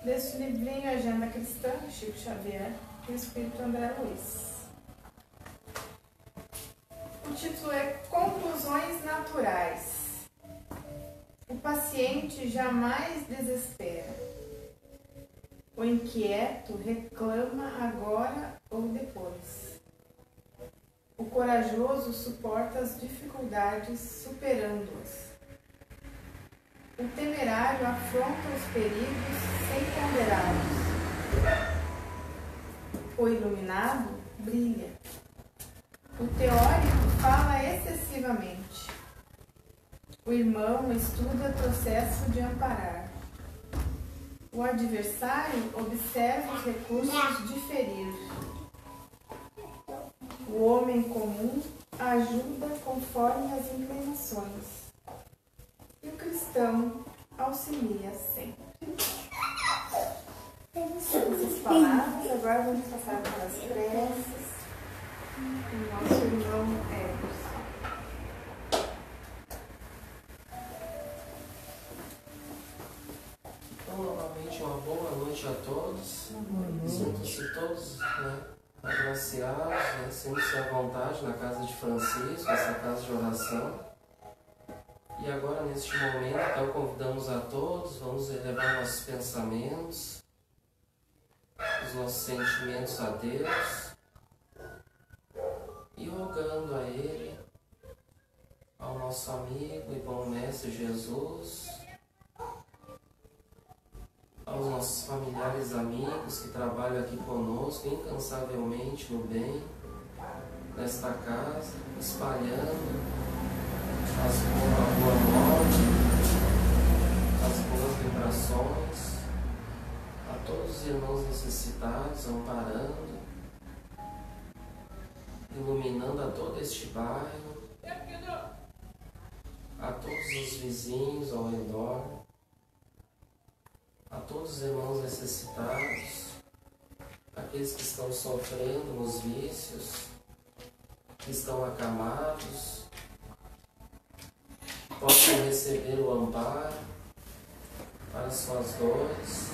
deste livrinho Agenda Cristã, Chico Xavier e o Espírito André Luiz. O título é Conclusões Naturais. O paciente jamais desespera. O inquieto reclama agora ou depois. O corajoso suporta as dificuldades superando-as. O temerário afronta os perigos sem ponderá-los. O iluminado brilha. O teórico fala excessivamente. O irmão estuda processo de amparar. O adversário observa os recursos de ferir. O homem comum ajuda conforme as inclinações. E o cristão auxilia sempre. Essas palavras, agora vamos passar para as preces do nosso irmão Emerson. Então, novamente, uma boa noite a todos. Sintam-se todos agraciados, sintam-se à vontade na casa de Francisco, essa casa de oração. E agora, neste momento, então, convidamos a todos, vamos elevar nossos pensamentos, os nossos sentimentos a Deus e rogando a Ele, ao nosso amigo e bom Mestre Jesus, aos nossos familiares e amigos que trabalham aqui conosco incansavelmente no bem, nesta casa, espalhando a boa morte, as boas vibrações, a todos os irmãos necessitados, amparando, iluminando a todo este bairro, a todos os vizinhos ao redor, a todos os irmãos necessitados, aqueles que estão sofrendo nos vícios, que estão acamados, possam receber o amparo para suas dores,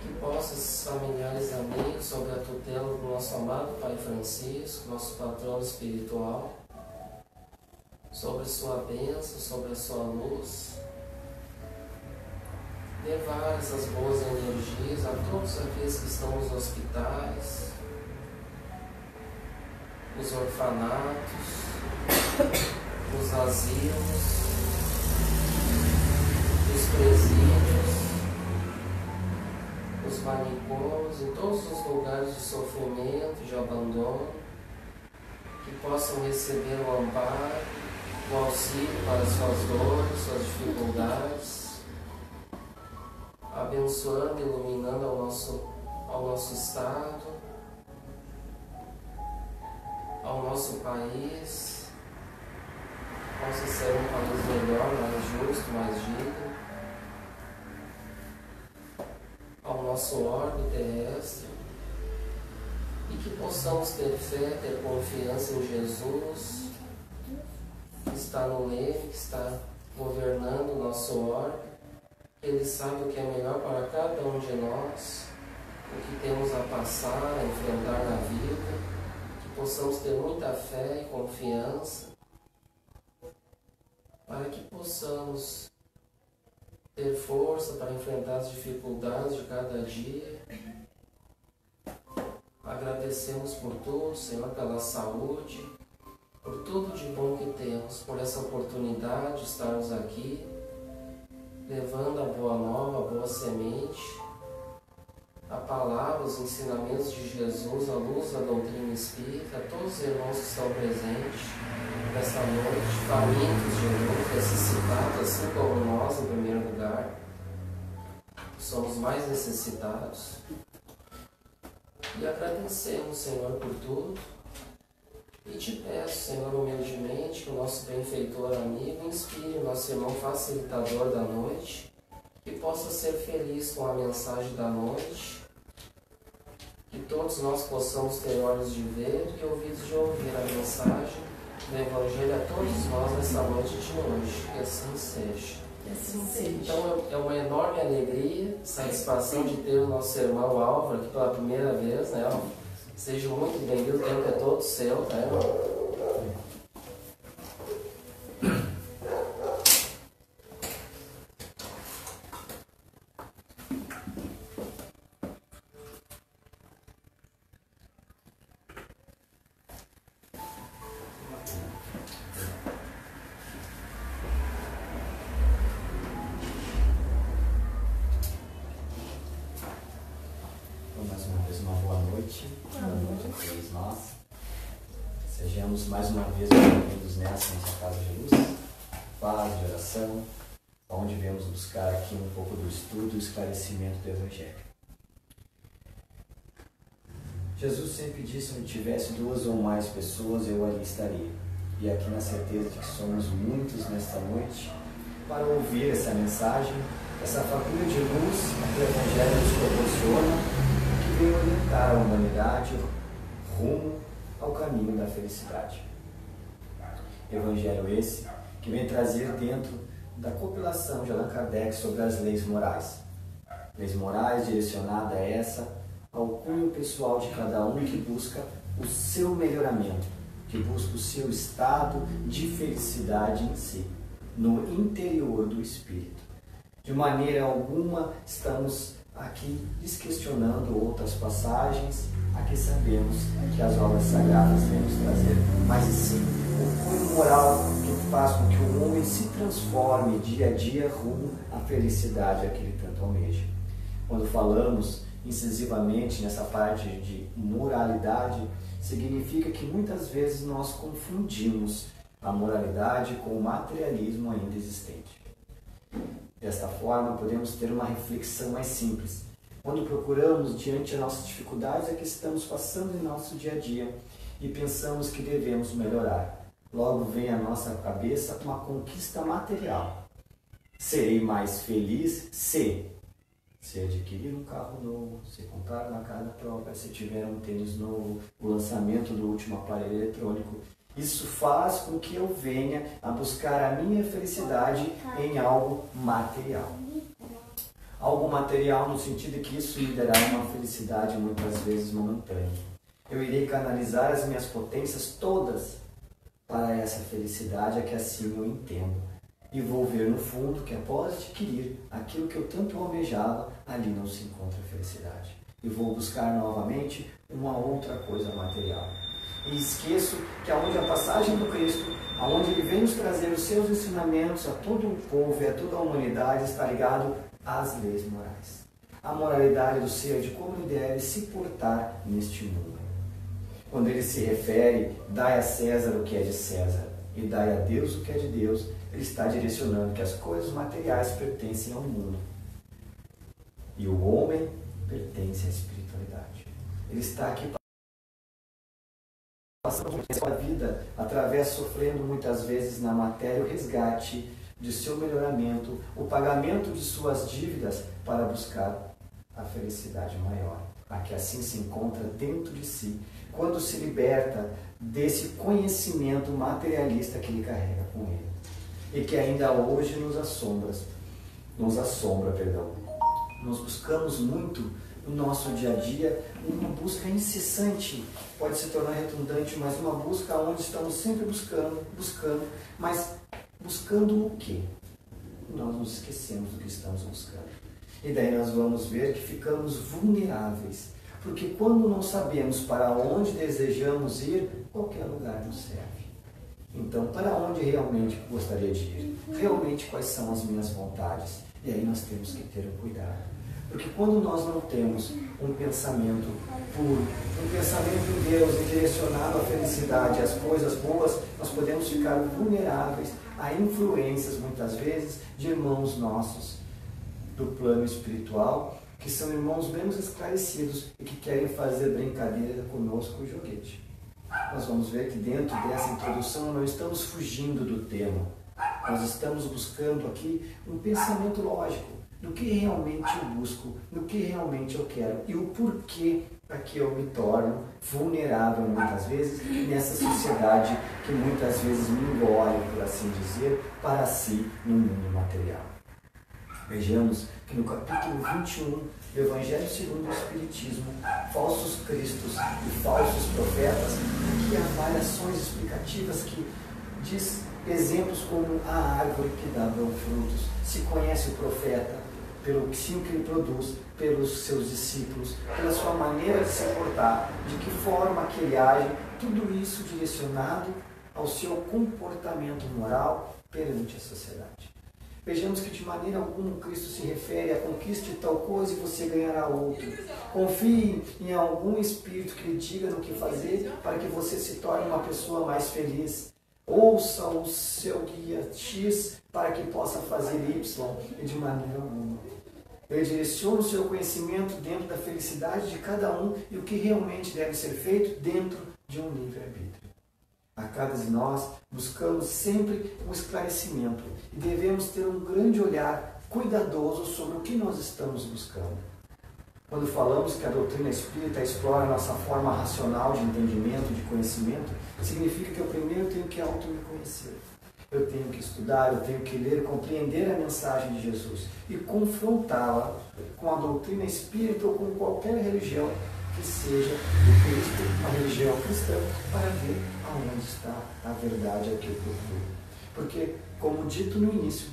que possam esses familiares e amigos, sob a tutela do nosso amado Pai Francisco, nosso patrono espiritual, sobre sua bênção, sobre a sua luz, levar essas boas energias a todos aqueles que estão nos hospitais, nos orfanatos, nos asilos, nos presídios, nos manicômios, em todos os lugares de sofrimento, de abandono, que possam receber o amparo, o auxílio para suas dores, suas dificuldades, abençoando e iluminando ao nosso estado, ao nosso país, possa ser um país melhor, mais justo, mais digno, ao nosso orbe terrestre, e que possamos ter fé, ter confiança em Jesus, que está no leme, que está governando o nosso orbe. Ele sabe o que é melhor para cada um de nós, o que temos a passar, a enfrentar na vida, que possamos ter muita fé e confiança, para que possamos ter força para enfrentar as dificuldades de cada dia. Agradecemos por tudo, Senhor, pela saúde, por tudo de bom que temos, por essa oportunidade de estarmos aqui, levando a boa nova, a boa semente, a palavra, os ensinamentos de Jesus, a luz da doutrina espírita, a todos os irmãos que estão presentes nesta noite, famintos de luz, necessitados, assim como nós, em primeiro lugar, somos mais necessitados. E agradecemos, Senhor, por tudo. E te peço, Senhor, humildemente, que o nosso benfeitor amigo inspire o nosso irmão facilitador da noite, que possa ser feliz com a mensagem da noite, que todos nós possamos ter olhos de ver e ouvidos de ouvir a mensagem do Evangelho a todos nós nessa noite de hoje. Que assim seja. Que assim seja. Então é uma enorme alegria, satisfação de ter o nosso irmão Álvaro aqui pela primeira vez, né, Álvaro? Seja muito bem-vindo, o tempo é todo seu, tá, irmão? Sejamos mais uma vez bem-vindos nessa nossa casa de luz, paz, de oração, onde viemos buscar aqui um pouco do estudo e esclarecimento do Evangelho. Jesus sempre disse: onde tivesse 2 ou mais pessoas, eu ali estaria. E aqui na certeza de que somos muitos nesta noite para ouvir essa mensagem, essa fagulha de luz que o Evangelho nos proporciona, que vem orientar a humanidade rumo ao caminho da felicidade. Evangelho esse que vem trazer dentro da compilação de Allan Kardec sobre as leis morais. Leis morais direcionada ao cunho pessoal de cada um que busca o seu melhoramento, que busca o seu estado de felicidade em si, no interior do espírito. De maneira alguma estamos aqui desquestionando outras passagens. Aqui sabemos que as obras sagradas vêm nos trazer, mas sim o cunho moral que faz com que o homem se transforme dia a dia rumo à felicidade a que ele tanto almeja. Quando falamos incisivamente nessa parte de moralidade, significa que muitas vezes nós confundimos a moralidade com o materialismo ainda existente. Desta forma, podemos ter uma reflexão mais simples. Quando procuramos, diante das nossas dificuldades, é que estamos passando em nosso dia a dia e pensamos que devemos melhorar. Logo vem à nossa cabeça uma conquista material. Serei mais feliz se adquirir um carro novo, se comprar uma casa própria, se tiver um tênis novo, o lançamento do último aparelho eletrônico. Isso faz com que eu venha a buscar a minha felicidade em algo material. Algo material no sentido de que isso me dará uma felicidade muitas vezes momentânea. Eu irei canalizar as minhas potências todas para essa felicidade, a que assim eu entendo. E vou ver no fundo que após adquirir aquilo que eu tanto almejava, ali não se encontra felicidade. E vou buscar novamente uma outra coisa material. E esqueço que aonde a passagem do Cristo, aonde ele vem nos trazer os seus ensinamentos a todo o povo e a toda a humanidade, está ligado às leis morais. A moralidade do ser, de como ele deve se portar neste mundo. Quando ele se refere, dai a César o que é de César e dai a Deus o que é de Deus, ele está direcionando que as coisas materiais pertencem ao mundo e o homem pertence à espiritualidade. Ele está aqui passando a vida através, sofrendo muitas vezes na matéria o resgate de seu melhoramento, o pagamento de suas dívidas para buscar a felicidade maior, a que assim se encontra dentro de si, quando se liberta desse conhecimento materialista que ele carrega com ele e que ainda hoje nos assombra. Nós buscamos muito no nosso dia a dia uma busca incessante, pode se tornar redundante, mas uma busca onde estamos sempre buscando, mas buscando o quê? Nós nos esquecemos do que estamos buscando. E daí nós vamos ver que ficamos vulneráveis, porque quando não sabemos para onde desejamos ir, qualquer lugar nos serve. Então, para onde realmente gostaria de ir? Realmente quais são as minhas vontades? E aí nós temos que ter um cuidado. Porque quando nós não temos um pensamento puro, um pensamento em Deus e direcionado à felicidade, às coisas boas, nós podemos ficar vulneráveis a influências, muitas vezes, de irmãos nossos do plano espiritual, que são irmãos menos esclarecidos e que querem fazer brincadeira conosco o joguete. Nós vamos ver que dentro dessa introdução não estamos fugindo do tema. Nós estamos buscando aqui um pensamento lógico do que realmente eu busco, do que realmente eu quero e o porquê para que eu me torno vulnerável muitas vezes nessa sociedade que muitas vezes me engole, por assim dizer, para si no mundo material. Vejamos que no capítulo 21 do Evangelho segundo o Espiritismo, falsos cristos e falsos profetas, aqui há variações explicativas que diz exemplos como a árvore que dá bons frutos. Se conhece o profeta pelo ensino que ele produz, pelos seus discípulos, pela sua maneira de se portar, de que forma que ele age, tudo isso direcionado ao seu comportamento moral perante a sociedade. Vejamos que de maneira alguma o Cristo se refere a conquiste tal coisa e você ganhará outro. Confie em algum espírito que lhe diga no que fazer para que você se torne uma pessoa mais feliz. Ouça o seu guia X para que possa fazer Y, e de maneira alguma. Ele direciona o seu conhecimento dentro da felicidade de cada um e o que realmente deve ser feito dentro de um livre-arbítrio. A cada de nós buscamos sempre um esclarecimento e devemos ter um grande olhar cuidadoso sobre o que nós estamos buscando. Quando falamos que a doutrina espírita explora a nossa forma racional de entendimento, de conhecimento, significa que eu primeiro tenho que auto-me conhecer. Eu tenho que estudar, eu tenho que ler, compreender a mensagem de Jesus e confrontá-la com a doutrina espírita ou com qualquer religião que seja do Cristo, uma religião cristã, para ver aonde está a verdade aqui por tudo. Porque, como dito no início,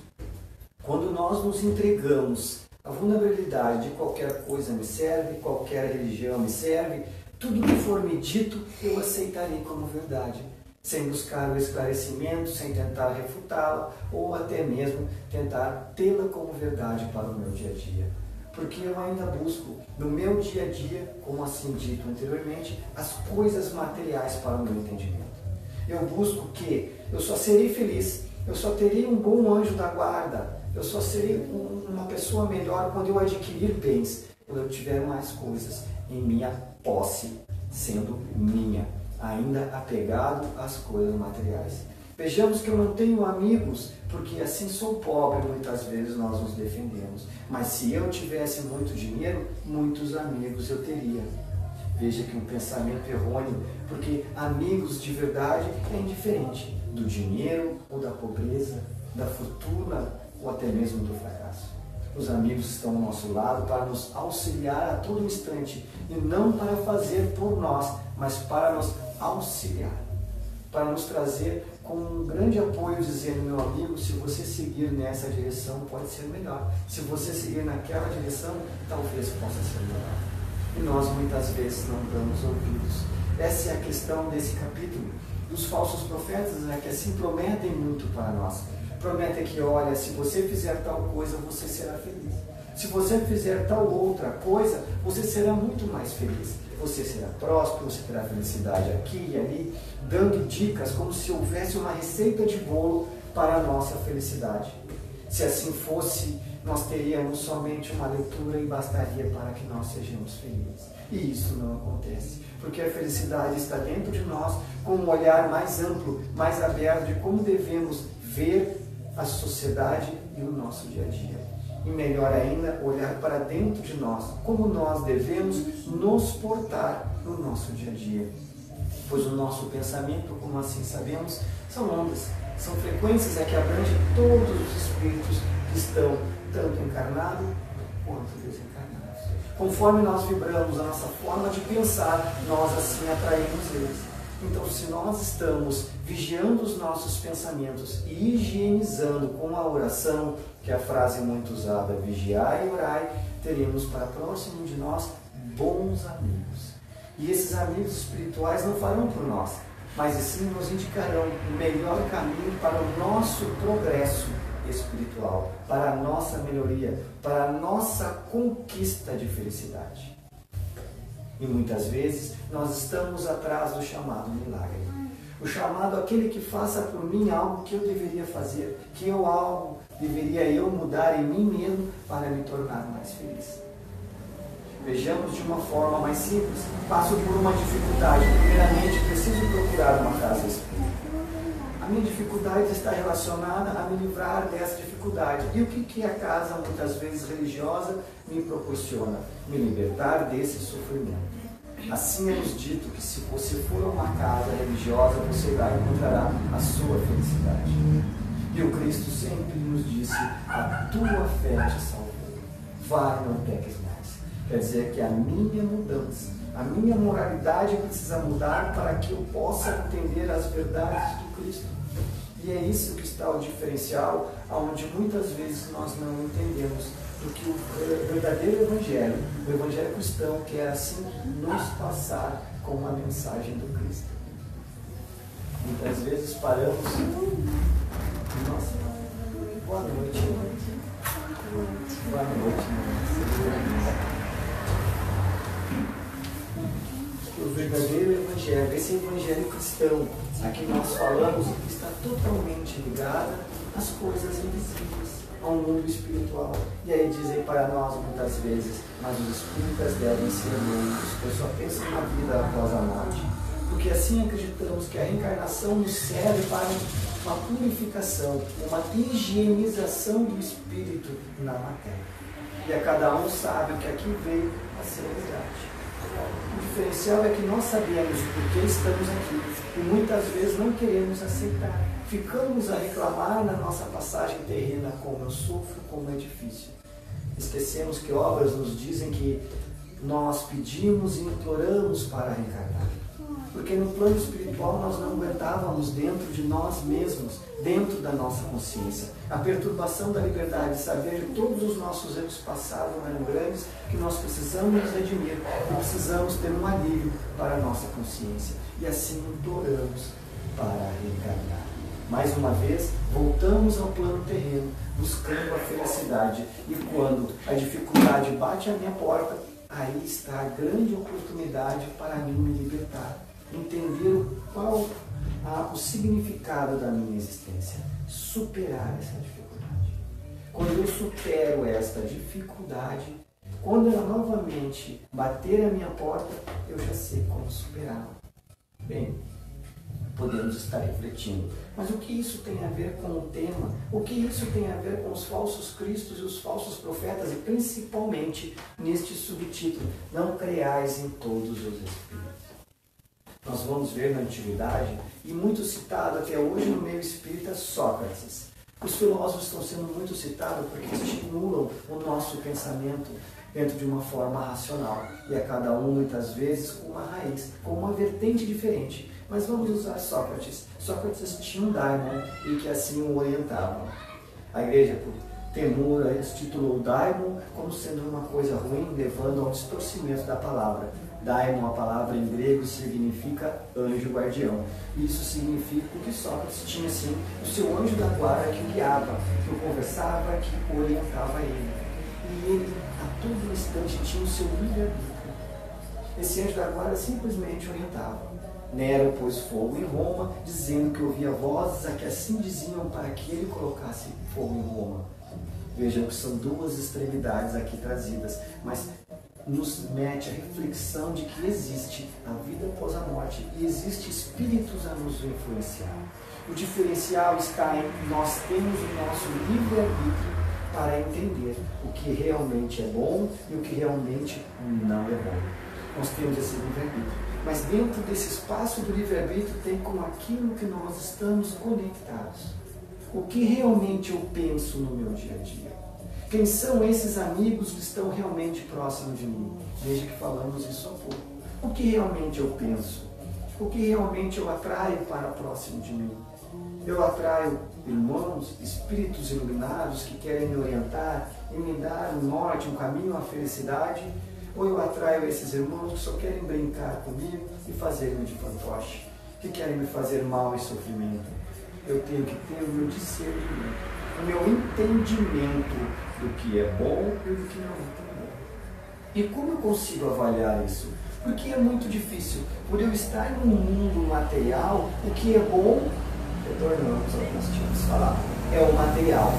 quando nós nos entregamos à vulnerabilidade de qualquer coisa me serve, qualquer religião me serve, tudo que for me dito eu aceitarei como verdade, sem buscar o esclarecimento, sem tentar refutá-la ou até mesmo tentar tê-la como verdade para o meu dia a dia. Porque eu ainda busco no meu dia a dia, como assim dito anteriormente, as coisas materiais para o meu entendimento. Eu busco que eu só serei feliz, eu só terei um bom anjo da guarda, eu só serei uma pessoa melhor quando eu adquirir bens, quando eu tiver mais coisas em minha posse, sendo minha, ainda apegado às coisas materiais. Vejamos que eu não tenho amigos, porque assim sou pobre, muitas vezes nós nos defendemos. Mas se eu tivesse muito dinheiro, muitos amigos eu teria. Veja que um pensamento errôneo, porque amigos de verdade é indiferente do dinheiro ou da pobreza, da fortuna ou até mesmo do fracasso. Os amigos estão ao nosso lado para nos auxiliar a todo instante e não para fazer por nós, mas para nos auxiliar, para nos trazer com um grande apoio, dizendo: meu amigo, se você seguir nessa direção pode ser melhor, se você seguir naquela direção talvez possa ser melhor. E nós muitas vezes não damos ouvidos. Essa é a questão desse capítulo. Dos falsos profetas é que assim prometem muito para nós. Prometem que, olha, se você fizer tal coisa, você será feliz. Se você fizer tal outra coisa, você será muito mais feliz. Você será próspero, você terá felicidade aqui e ali, dando dicas como se houvesse uma receita de bolo para a nossa felicidade. Se assim fosse, nós teríamos somente uma leitura e bastaria para que nós sejamos felizes. E isso não acontece, porque a felicidade está dentro de nós, com um olhar mais amplo, mais aberto de como devemos ver a sociedade e o nosso dia a dia. E melhor ainda, olhar para dentro de nós, como nós devemos nos portar no nosso dia a dia. Pois o nosso pensamento, como assim sabemos, são ondas, são frequências que abrangem todos os espíritos que estão tanto encarnados quanto desencarnados. Conforme nós vibramos a nossa forma de pensar, nós assim atraímos eles. Então, se nós estamos vigiando os nossos pensamentos e higienizando com a oração, que é a frase muito usada, vigiai e orai, teremos para próximo de nós bons amigos. E esses amigos espirituais não farão por nós, mas sim nos indicarão o melhor caminho para o nosso progresso espiritual, para a nossa melhoria, para a nossa conquista de felicidade. E muitas vezes nós estamos atrás do chamado milagre. O chamado aquele que faça por mim algo que eu deveria fazer, que algo deveria eu mudar em mim mesmo para me tornar mais feliz. Vejamos de uma forma mais simples. Passo por uma dificuldade. Primeiramente, preciso procurar uma casa espírita. A minha dificuldade está relacionada a me livrar dessa dificuldade. E o que a casa, muitas vezes religiosa, me proporciona? Me libertar desse sofrimento. Assim é nos dito que se você for a uma casa religiosa, você lá encontrará a sua felicidade. E o Cristo sempre nos disse: a tua fé te salvou. Vai, não peques mais. Quer dizer que a minha mudança, a minha moralidade precisa mudar para que eu possa entender as verdades do Cristo. E é isso que está o diferencial, onde muitas vezes nós não entendemos. Porque o verdadeiro evangelho, o evangelho cristão, quer assim nos passar com uma mensagem do Cristo. Muitas vezes paramos. Nossa, boa noite. Boa noite. O verdadeiro evangelho, esse evangelho cristão, a que nós falamos, está totalmente ligado às coisas invisíveis, ao mundo espiritual. E aí dizem para nós muitas vezes: mas os espíritas devem ser loucos, pois só pensam na vida após a morte. Porque assim acreditamos que a reencarnação nos serve para uma purificação, uma higienização do espírito na matéria. E a cada um sabe que aqui veio a ser resgate. O diferencial é que nós sabemos o porquê estamos aqui e muitas vezes não queremos aceitar. Ficamos a reclamar na nossa passagem terrena como eu sofro, como é difícil. Esquecemos que obras nos dizem que nós pedimos e imploramos para reencarnar. Porque no plano espiritual nós não aguentávamos dentro de nós mesmos, dentro da nossa consciência. A perturbação da liberdade, saber que todos os nossos erros passados eram grandes, que nós precisamos nos redimir, que precisamos ter um alívio para a nossa consciência. E assim imploramos para reencarnar. Mais uma vez, voltamos ao plano terreno, buscando a felicidade. E quando a dificuldade bate à minha porta, aí está a grande oportunidade para mim me libertar. Entender qual o significado da minha existência. Superar essa dificuldade. Quando eu supero esta dificuldade, quando ela novamente bater à minha porta, eu já sei como superá-la. Bem, podemos estar refletindo. Mas o que isso tem a ver com o tema? O que isso tem a ver com os falsos cristos e os falsos profetas? E principalmente neste subtítulo: não creais em todos os espíritos. Nós vamos ver na antiguidade, e muito citado até hoje no meio espírita, Sócrates. Os filósofos estão sendo muito citados porque estimulam o nosso pensamento dentro de uma forma racional. E a cada um, muitas vezes, com uma raiz, com uma vertente diferente. Mas vamos usar Sócrates. Sócrates tinha um daimon e que assim o orientava. A igreja, por temor, intitulou o daimon como sendo uma coisa ruim, levando ao distorcimento da palavra. Daimon, a palavra em grego, significa anjo guardião. Isso significa que Sócrates tinha, sim, o seu anjo da guarda que o guiava, que o conversava, que orientava ele. E ele, a todo instante, tinha o seu livre-arbítrio. Esse anjo da guarda simplesmente orientava. Nero pôs fogo em Roma, dizendo que ouvia vozes a que assim diziam para que ele colocasse fogo em Roma. Vejam que são duas extremidades aqui trazidas, mas nos mete a reflexão de que existe a vida após a morte e existe espíritos a nos influenciar. O diferencial está em nós temos o nosso livre-arbítrio para entender o que realmente é bom e o que realmente não é bom. Nós temos esse livre-arbítrio. Mas dentro desse espaço do livre-arbítrio tem como aquilo que nós estamos conectados. O que realmente eu penso no meu dia a dia? Quem são esses amigos que estão realmente próximos de mim? Veja que falamos isso há pouco. O que realmente eu penso? O que realmente eu atraio para próximo de mim? Eu atraio irmãos, espíritos iluminados que querem me orientar e me dar um norte, um caminho à felicidade? Ou eu atraio esses irmãos que só querem brincar comigo e fazer-me de fantoche, que querem me fazer mal e sofrimento? Eu tenho que ter o meu discernimento, o meu entendimento do que é bom e do que não é tão bom. E como eu consigo avaliar isso? Porque é muito difícil. Por eu estar num mundo material, o que é bom, retornamos ao que nós tínhamos falado, é o material.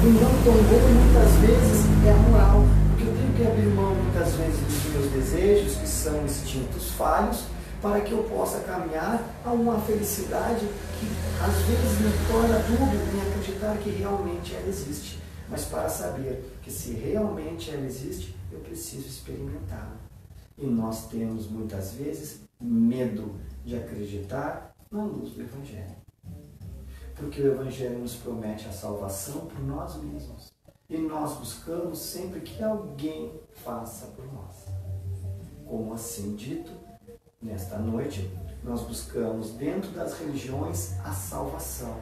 E não tão bom muitas vezes é a moral. Porque eu tenho que abrir mão muitas vezes dos meus desejos, que são instintos falhos, para que eu possa caminhar a uma felicidade que às vezes me torna dúbio em acreditar que realmente ela existe. Mas para saber que se realmente ela existe, eu preciso experimentá-la. E nós temos muitas vezes medo de acreditar na luz do Evangelho. Porque o Evangelho nos promete a salvação por nós mesmos. E nós buscamos sempre que alguém faça por nós. Como assim dito, nesta noite, nós buscamos dentro das religiões a salvação.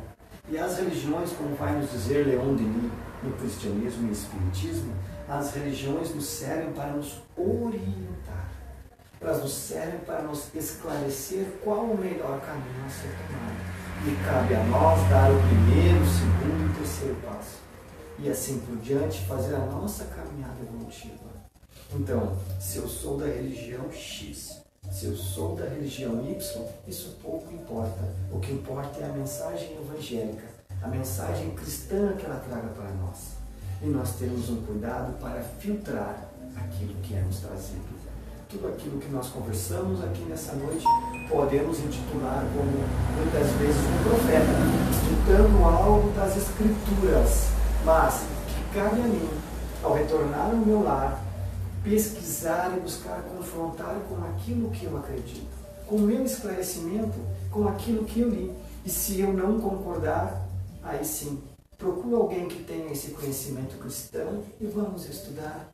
E as religiões, como vai nos dizer Leon Denis no Cristianismo e Espiritismo, as religiões nos servem para nos orientar. Elas nos servem para nos esclarecer qual o melhor caminho a ser tomado. E cabe a nós dar o primeiro, o segundo e o terceiro passo. E assim por diante, fazer a nossa caminhada evolutiva. Então, se eu sou da religião X, se eu sou da religião Y, isso pouco importa. O que importa é a mensagem evangélica, a mensagem cristã que ela traga para nós. E nós temos um cuidado para filtrar aquilo que é nos trazido. Tudo aquilo que nós conversamos aqui nessa noite, podemos intitular como, muitas vezes, um profeta, ditando algo das Escrituras, mas que cabe a mim, ao retornar ao meu lar, pesquisar e buscar confrontar com aquilo que eu acredito, com o meu esclarecimento, com aquilo que eu li. E se eu não concordar, aí sim, procuro alguém que tenha esse conhecimento cristão e vamos estudar.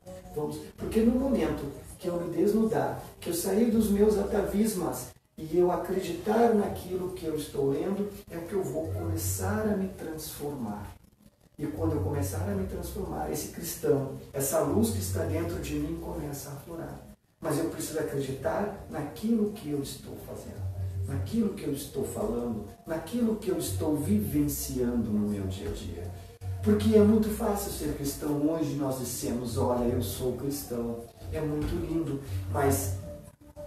Porque no momento que eu me desnudar, que eu sair dos meus atavismas e eu acreditar naquilo que eu estou lendo, é que eu vou começar a me transformar. E quando eu começar a me transformar, esse cristão, essa luz que está dentro de mim começa a aflorar. Mas eu preciso acreditar naquilo que eu estou fazendo, naquilo que eu estou falando, naquilo que eu estou vivenciando no meu dia a dia. Porque é muito fácil ser cristão. Hoje nós dissemos, olha, eu sou cristão. É muito lindo, mas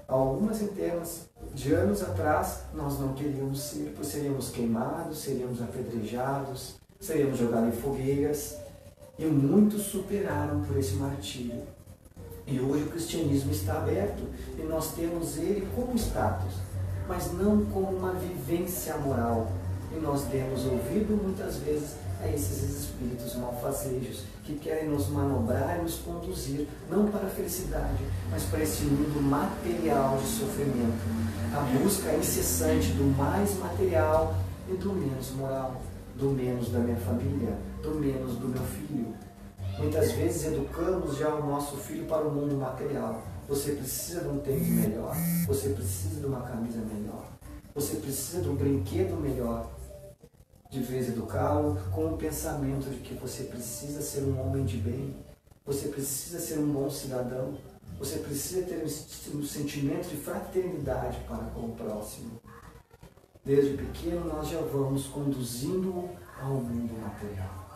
algumas centenas de anos atrás nós não queríamos ser, pois seríamos queimados, seríamos apedrejados, seríamos jogados em fogueiras, e muitos superaram por esse martírio. E hoje o cristianismo está aberto e nós temos ele como status, mas não como uma vivência moral. E nós demos ouvido muitas vezes a esses espíritos malfazejos que querem nos manobrar e nos conduzir, não para a felicidade, mas para esse mundo material de sofrimento. A busca incessante do mais material e do menos moral, do menos da minha família, do menos do meu filho. Muitas vezes educamos já o nosso filho para o mundo material. Você precisa de um tênis melhor, você precisa de uma camisa melhor, você precisa de um brinquedo melhor. De vez educá-lo com o pensamento de que você precisa ser um homem de bem, você precisa ser um bom cidadão, você precisa ter um sentimento de fraternidade para com o próximo. Desde pequeno nós já vamos conduzindo-o ao mundo material.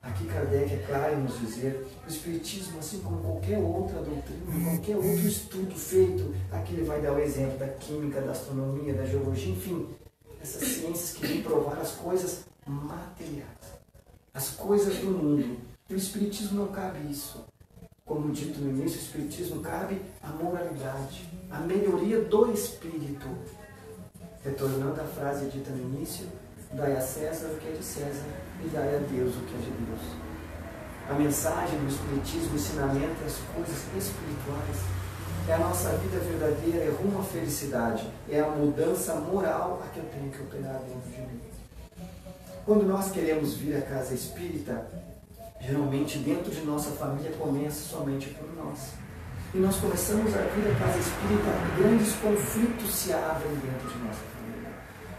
Aqui Kardec é claro em nos dizer que o Espiritismo, assim como qualquer outra doutrina, qualquer outro estudo feito, aqui ele vai dar o exemplo da química, da astronomia, da geologia, enfim, essas ciências que vêm provar as coisas materiais, as coisas do mundo. E o Espiritismo não cabe isso. Como dito no início, o Espiritismo cabe a moralidade, a melhoria do espírito. Retornando à frase dita no início, dai a César o que é de César e dai a Deus o que é de Deus. A mensagem do Espiritismo, o ensinamento é as coisas espirituais. É a nossa vida verdadeira, é rumo à felicidade, é a mudança moral a que eu tenho que operar dentro de mim. Quando nós queremos vir à casa espírita, geralmente dentro de nossa família começa somente por nós. E nós começamos a vir à casa espírita e grandes conflitos se abrem dentro de nossa família.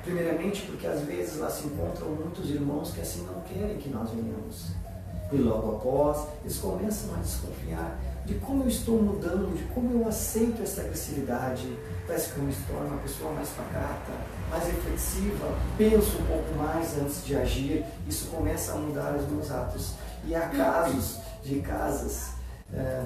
Primeiramente porque às vezes lá se encontram muitos irmãos que assim não querem que nós venhamos. E logo após, eles começam a desconfiar de como eu estou mudando, de como eu aceito essa agressividade. Parece que eu me torno uma pessoa mais pacata, mais reflexiva, penso um pouco mais antes de agir. Isso começa a mudar os meus atos. E há casos de casas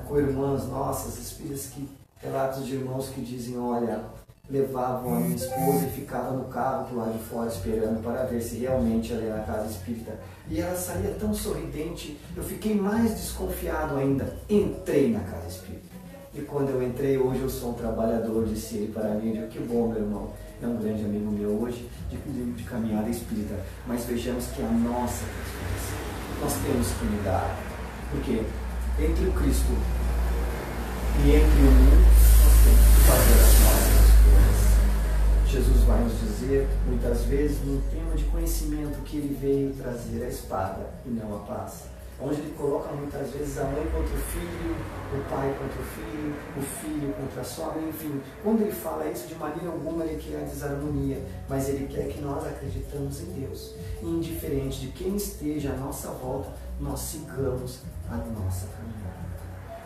com irmãs nossas, espíritas, relatos de irmãos que dizem, olha, levavam a minha esposa e ficava no carro do lado de fora esperando para ver se realmente ela era na casa espírita. E ela saía tão sorridente, eu fiquei mais desconfiado ainda. Entrei na casa espírita. E quando eu entrei, hoje eu sou um trabalhador, disse ele para mim. Eu digo, que bom, meu irmão, é um grande amigo meu hoje, de caminhada espírita. Mas vejamos que a nossa transformação, nós temos que mudar. Porque entre o Cristo e entre o mundo, nós temos que fazer as nossas coisas. Jesus vai nos dizer, muitas vezes, no tema de conhecimento, que ele veio trazer a espada e não a paz. Onde ele coloca muitas vezes a mãe contra o filho, o pai contra o filho contra a sogra, enfim. Quando ele fala isso, de maneira alguma ele quer a desarmonia, mas ele quer que nós acreditamos em Deus. E indiferente de quem esteja à nossa volta, nós sigamos a nossa caminhada.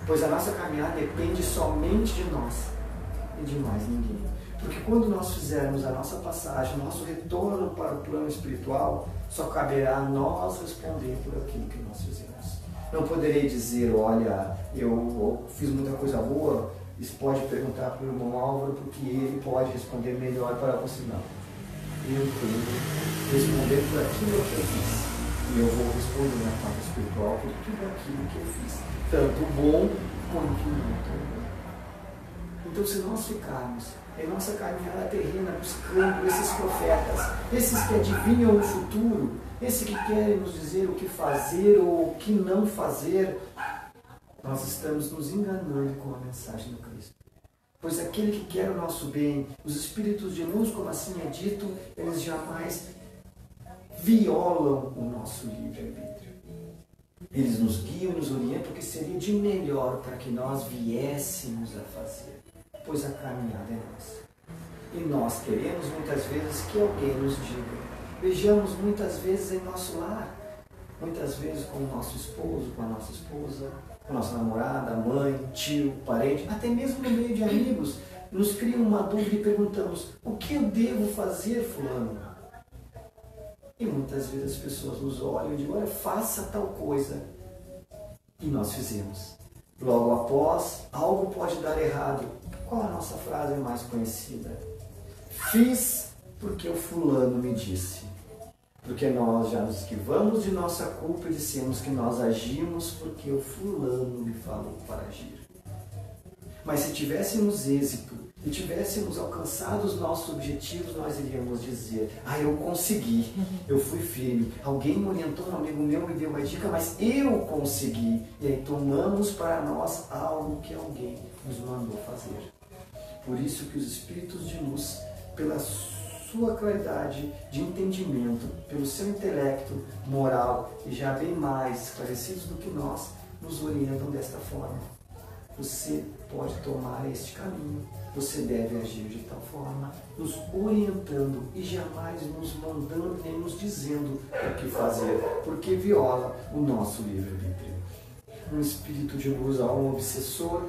Pois a nossa caminhada depende somente de nós e de mais ninguém. Porque quando nós fizermos a nossa passagem, o nosso retorno para o plano espiritual, só caberá a nós responder por aquilo que nós fizemos. Não poderei dizer, olha, eu fiz muita coisa boa, isso pode perguntar para o irmão Álvaro, porque ele pode responder melhor para você. Não. Eu tenho que responder por aquilo que eu fiz. E eu vou responder na parte espiritual por tudo aquilo que eu fiz. Tanto bom quanto não tão bom. Então, se nós ficarmos em nossa caminhada terrena buscando esses profetas, esses que adivinham o futuro, esses que querem nos dizer o que fazer ou o que não fazer, nós estamos nos enganando com a mensagem do Cristo. Pois aquele que quer o nosso bem, os espíritos de luz, como assim é dito, eles jamais violam o nosso livre-arbítrio. Eles nos guiam e nos orientam o que seria de melhor para que nós viéssemos a fazer. Pois a caminhada é nossa. E nós queremos muitas vezes que alguém nos diga. Vejamos muitas vezes em nosso lar, muitas vezes com o nosso esposo, com a nossa esposa, com a nossa namorada, mãe, tio, parente, até mesmo no meio de amigos, nos cria uma dúvida e perguntamos: o que eu devo fazer, fulano? E muitas vezes as pessoas nos olham e dizem: olha, faça tal coisa. E nós fizemos. Logo após, algo pode dar errado. Qual a nossa frase mais conhecida? Fiz porque o fulano me disse. Porque nós já nos esquivamos de nossa culpa e dissemos que nós agimos porque o fulano me falou para agir. Mas se tivéssemos êxito e tivéssemos alcançado os nossos objetivos, nós iríamos dizer: eu consegui, eu fui firme, alguém me orientou, um amigo meu me deu uma dica, mas eu consegui. E aí tomamos para nós algo que alguém nos mandou fazer. Por isso que os espíritos de luz, pela sua claridade de entendimento, pelo seu intelecto moral e já bem mais esclarecidos do que nós, nos orientam desta forma. Você pode tomar este caminho, você deve agir de tal forma, nos orientando e jamais nos mandando nem nos dizendo o que fazer, porque viola o nosso livre-arbítrio. Um espírito de luz a um obsessor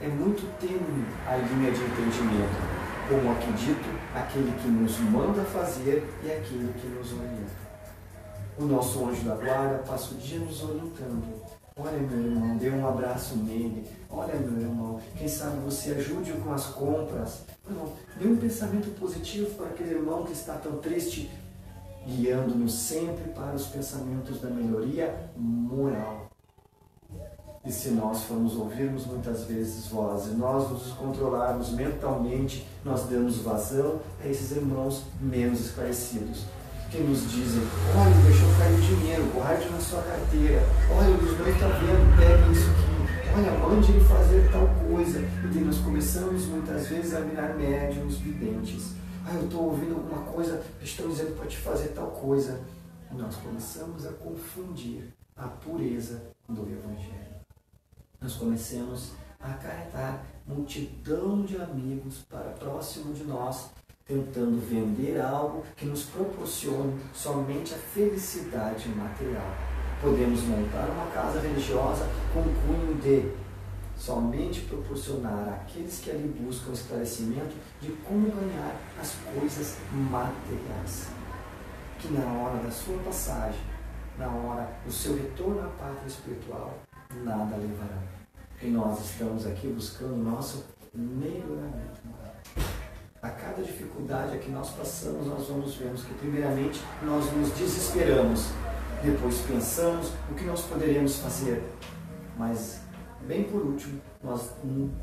é muito tênue a linha de entendimento, como aqui dito, aquele que nos manda fazer e aquele que nos orienta. O nosso anjo da guarda passa o dia nos orientando. Olha, meu irmão, dê um abraço nele. Olha, meu irmão, quem sabe você ajude-o com as compras. Não, dê um pensamento positivo para aquele irmão que está tão triste, guiando-nos sempre para os pensamentos da melhoria moral. E se nós formos ouvirmos muitas vezes vozes, nós nos controlarmos mentalmente, nós damos vazão a esses irmãos menos esclarecidos, que nos dizem: olha, deixou cair o dinheiro, guarde na sua carteira, olha, o Luiz não está vendo, pegue isso aqui, olha, mande ele fazer tal coisa. E nós começamos muitas vezes a virar médiuns videntes. Eu estou ouvindo alguma coisa, estão dizendo para te fazer tal coisa. E nós começamos a confundir a pureza do Evangelho. Nós começamos a acarretar multidão de amigos para próximo de nós, tentando vender algo que nos proporcione somente a felicidade material. Podemos montar uma casa religiosa com o cunho de somente proporcionar àqueles que ali buscam esclarecimento de como ganhar as coisas materiais, que na hora da sua passagem, na hora do seu retorno à pátria espiritual, nada levará. E nós estamos aqui buscando o nosso melhoramento moral. A cada dificuldade que nós passamos, nós vamos ver que primeiramente nós nos desesperamos, depois pensamos o que nós poderemos fazer, mas bem por último nós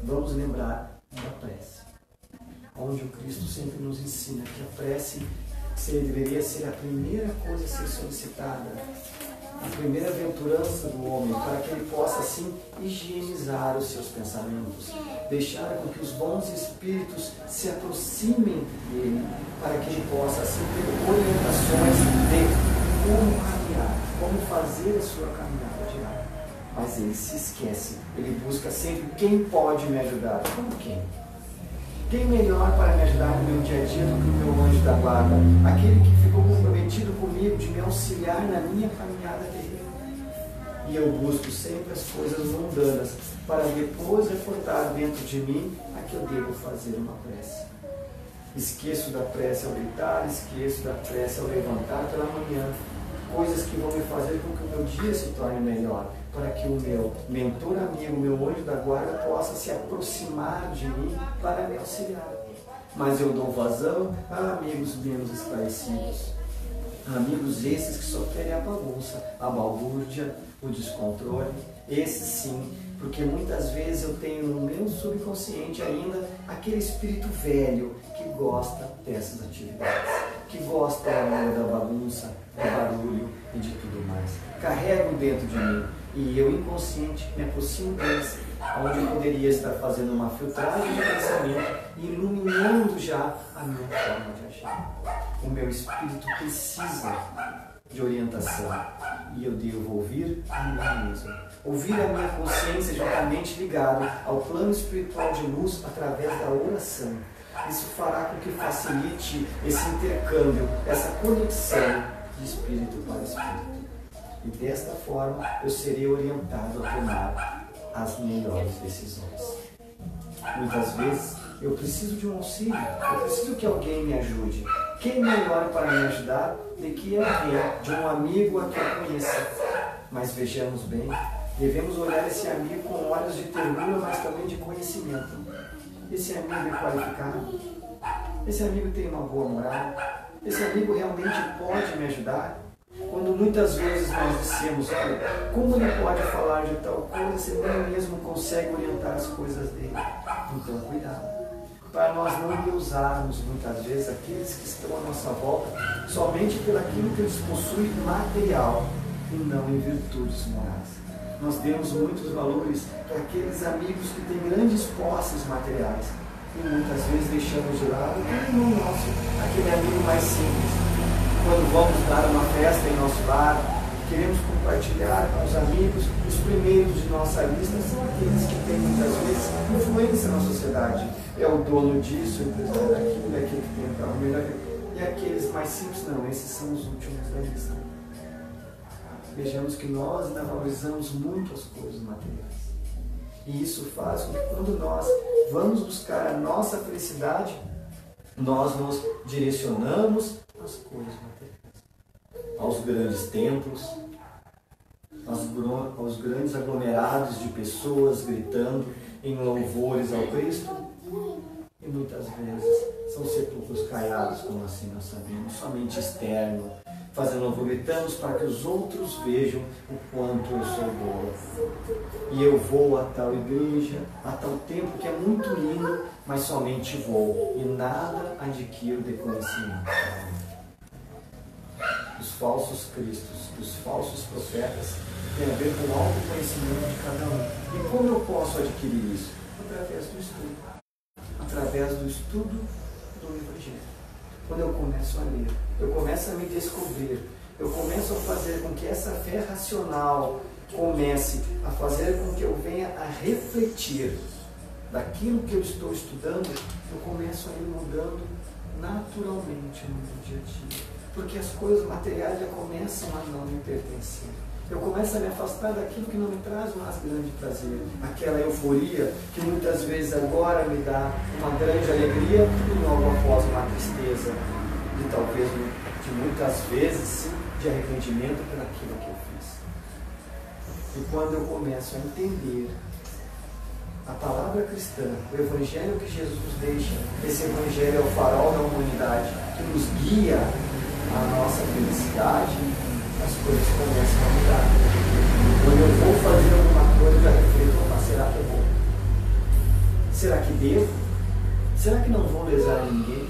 vamos lembrar da prece, onde o Cristo sempre nos ensina que a prece deveria ser a primeira coisa a ser solicitada. a primeira aventurança do homem, para que ele possa assim higienizar os seus pensamentos, deixar com que os bons espíritos se aproximem dele, para que ele possa assim ter orientações de como caminhar, como fazer a sua caminhada diária. Mas ele se esquece, ele busca sempre quem pode me ajudar. Como quem? Quem melhor para me ajudar no meu dia a dia do que o meu anjo da guarda? Aquele que ficou comprometido comigo de me auxiliar na minha caminhada terrena. E eu busco sempre as coisas mundanas para depois reforçar dentro de mim a que eu devo fazer uma prece. Esqueço da prece ao gritar, esqueço da prece ao levantar pela manhã. Coisas que vão me fazer com que o meu dia se torne melhor, para que o meu mentor amigo, o meu anjo da guarda, possa se aproximar de mim para me auxiliar. Mas eu dou vazão a amigos menos esclarecidos. Amigos esses que só querem a bagunça, a balbúrdia, o descontrole. Esses sim, porque muitas vezes eu tenho no meu subconsciente ainda aquele espírito velho que gosta dessas atividades, que gosta da bagunça, do barulho e de tudo mais. Carrego dentro de mim e eu inconsciente me aproximo deles, onde eu poderia estar fazendo uma filtragem de pensamento e iluminando já a minha forma de agir. O meu espírito precisa de orientação e eu devo ouvir a mim mesmo. Ouvir a minha consciência juntamente ligado ao plano espiritual de luz através da oração. Isso fará com que facilite esse intercâmbio, essa conexão de espírito para espírito. E desta forma eu serei orientado a tomar as melhores decisões. Muitas vezes eu preciso de um auxílio, eu preciso que alguém me ajude. Quem melhor para me ajudar do que alguém, de um amigo a quem eu conheça? Mas vejamos bem, devemos olhar esse amigo com olhos de ternura, mas também de conhecimento. Esse amigo é qualificado? Esse amigo tem uma boa moral? Esse amigo realmente pode me ajudar? Quando muitas vezes nós dissemos, olha, como ele pode falar de tal coisa se ele mesmo consegue orientar as coisas dele? Então, cuidado. Para nós não usarmos muitas vezes aqueles que estão à nossa volta somente pelaquilo que eles possuem material e não em virtudes morais. Nós demos muitos valores para aqueles amigos que têm grandes posses materiais e muitas vezes deixamos de lado aquele irmão nosso, aquele amigo mais simples. Quando vamos dar uma festa em nosso lar, queremos compartilhar com os amigos, os primeiros de nossa lista são aqueles que têm muitas vezes influência na sociedade. É o dono disso, o empresário daquilo, é aquele que tem o carro melhor. E aqueles mais simples, não, esses são os últimos da lista. Vejamos que nós ainda valorizamos muito as coisas materiais. E isso faz com que quando nós vamos buscar a nossa felicidade, nós nos direcionamos às coisas materiais, aos grandes templos, aos grandes aglomerados de pessoas gritando em louvores ao Cristo, e muitas vezes são sepulcros caiados, como assim nós sabemos, somente externo, fazendo gritamos para que os outros vejam o quanto eu sou boa. E eu vou a tal igreja, a tal templo que é muito lindo, mas somente vou e nada adquiro de conhecimento. Os falsos cristos, os falsos profetas têm a ver com o autoconhecimento de cada um. E como eu posso adquirir isso? Através do estudo. Através do estudo do Evangelho. Quando eu começo a ler, eu começo a me descobrir, eu começo a fazer com que essa fé racional comece a fazer com que eu venha a refletir daquilo que eu estou estudando, eu começo a ir mudando naturalmente no meu dia a dia. Porque as coisas materiais já começam a não me pertencer. Eu começo a me afastar daquilo que não me traz mais grande prazer. Aquela euforia que muitas vezes agora me dá uma grande alegria e logo após uma tristeza. E talvez de muitas vezes, sim, de arrependimento por aquilo que eu fiz. E quando eu começo a entender a palavra cristã, o Evangelho que Jesus nos deixa, esse Evangelho é o farol da humanidade que nos guia à nossa felicidade, as coisas começam a mudar. Quando eu vou fazer alguma coisa, eu já reflito, será que eu vou? Será que devo? Será que não vou lesar ninguém?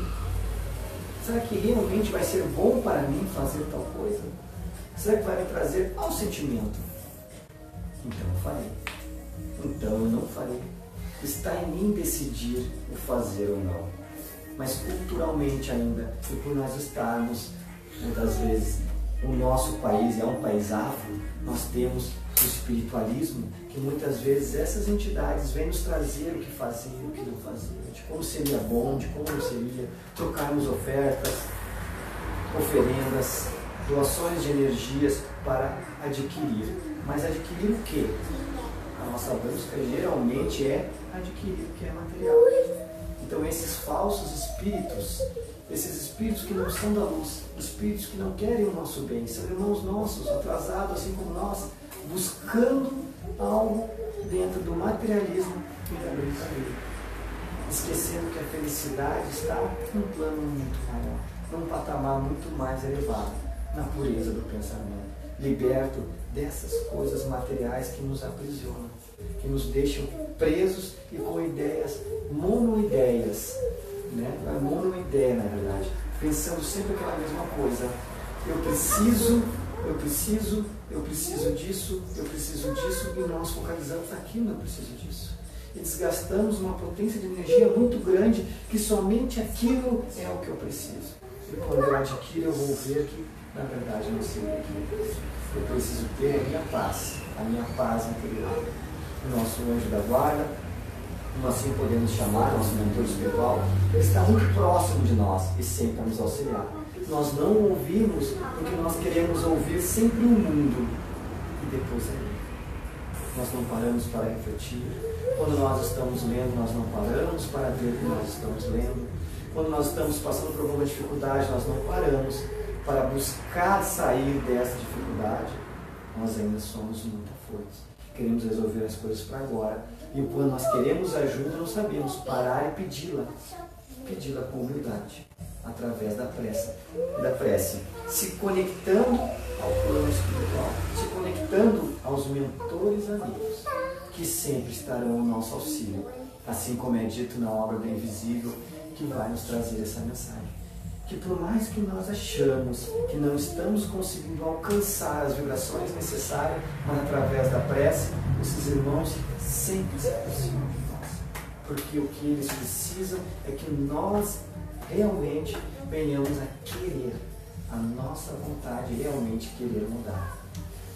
Será que realmente vai ser bom para mim fazer tal coisa? Será que vai me trazer qual sentimento? Então eu farei. Então eu não farei. Está em mim decidir o fazer ou não. Mas culturalmente ainda, e por nós estarmos, muitas vezes, o nosso país é um país afro, nós temos o espiritualismo, que muitas vezes essas entidades vêm nos trazer o que fazer e o que não fazer, de como seria bom, de como não seria, trocarmos ofertas, oferendas, doações de energias para adquirir. Mas adquirir o quê? A nossa busca geralmente é adquirir o que é material. Então esses falsos espíritos, esses espíritos que não são da luz, espíritos que não querem o nosso bem, são irmãos nossos, atrasados assim como nós, buscando algo dentro do materialismo e da brincadeira, esquecendo que a felicidade está num plano muito maior, num patamar muito mais elevado, na pureza do pensamento, liberto dessas coisas materiais que nos aprisionam, que nos deixam presos e com ideias, monoideias, né? Monoideia, na verdade, pensando sempre aquela mesma coisa. Eu preciso disso, e nós focalizamos naquilo, eu preciso disso. E desgastamos uma potência de energia muito grande, que somente aquilo é o que eu preciso. E quando eu adquiro, eu vou ver que, na verdade, não sei o que eu preciso ter a minha paz interior. O nosso anjo da guarda, como assim podemos chamar, nosso mentor espiritual, está muito próximo de nós e sempre a nos auxiliar. Nós não ouvimos porque nós queremos ouvir sempre o mundo e depois a ele. Nós não paramos para refletir. Quando nós estamos lendo, nós não paramos para ver o que nós estamos lendo. Quando nós estamos passando por alguma dificuldade, nós não paramos para buscar sair dessa dificuldade. Nós ainda somos muito afoitos. Queremos resolver as coisas para agora. E quando nós queremos ajuda, não sabemos parar e pedi-la. Pedi-la com humildade, através da prece. Se conectando ao plano espiritual, se conectando aos mentores amigos, que sempre estarão ao nosso auxílio. Assim como é dito na obra do Invisível, que vai nos trazer essa mensagem. Que por mais que nós achamos que não estamos conseguindo alcançar as vibrações necessárias, mas através da prece, esses irmãos sempre se aproximam de nós. Porque o que eles precisam é que nós realmente venhamos a querer, a nossa vontade realmente querer mudar.